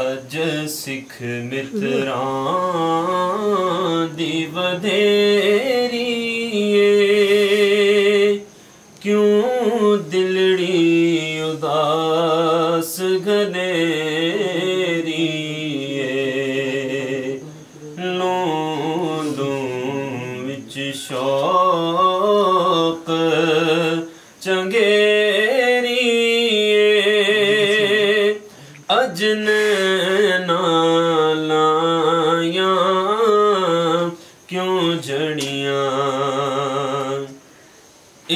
अज सिख मित्रां दी वधेरी क्यों दिलड़ी उदास घनेरी लोंदों विच शौक चंगेरी अजन नालायां क्यों जड़ियां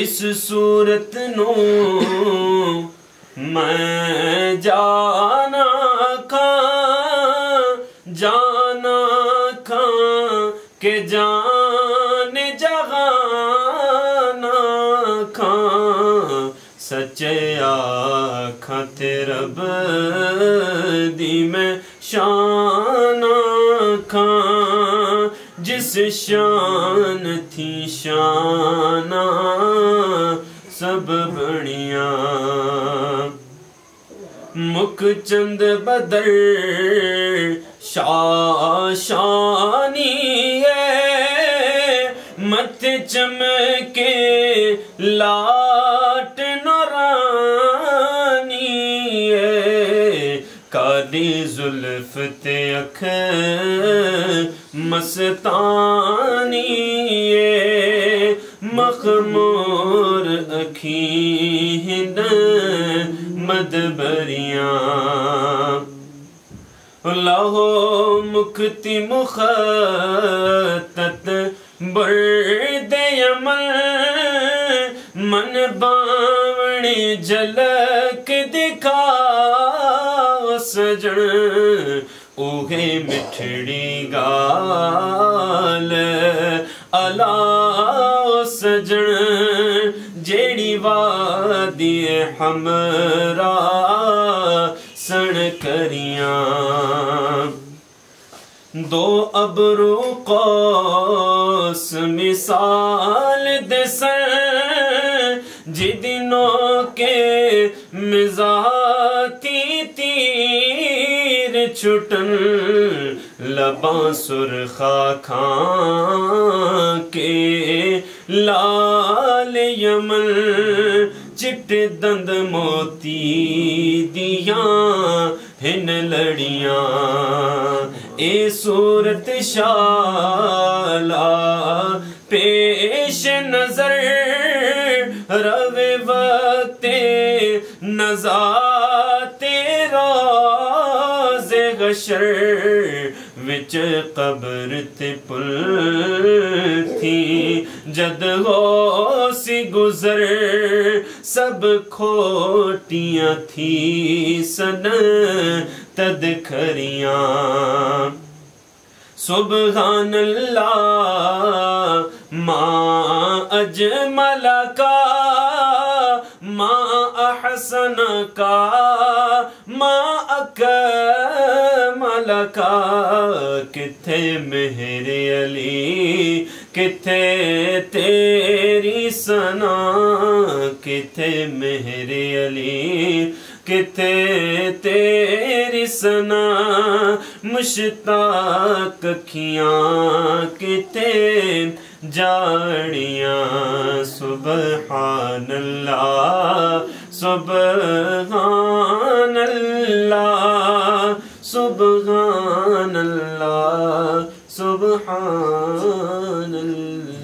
इस सूरत नू मैं जाना खां के जान जहाना खां सच्चे आखां ते रब दी मैं शान खां जिस शान थी शाना सब बनिया मुख चंद बदर शानी मत चमके लाट नूरानी काली जुल्फ ते अख मस्तानी मखमूर अखी हिंद मदबरियां लाहो मुक्ति मुखतत बर्दे अमल मन बावणी झलक दिखा सजन ओहे मिठड़ी गाल अला सजन जेड़ी वादी हमरा सण करियां दो अबरू कौस मिसाल दसन जिदिनों के मिजाती तीर छुटन लबां सुरखा खां के लाल यमन चिट्टे दंद मोती दियां हिन लड़ियां ए सूरत शाला पेश नजर रवे वक्ते नज़ा तेरा ज़े गशर विच कब्र ते पुल थी जद हो सी गुजर सब खोटियां थी सन तद खरियां सुबहान अल्लाह माँ अजमल का माँ अहसन का माँ अकमल का किथे मेरे अली किथे तेरी सना किथे मेरे अली किथे तेरी सना मुश्ताक अखियां किथे जाड़ियां सुबहान अल्लाह सुबहान अल्लाह सुबहान अल्लाह सुबहान अल्लाह।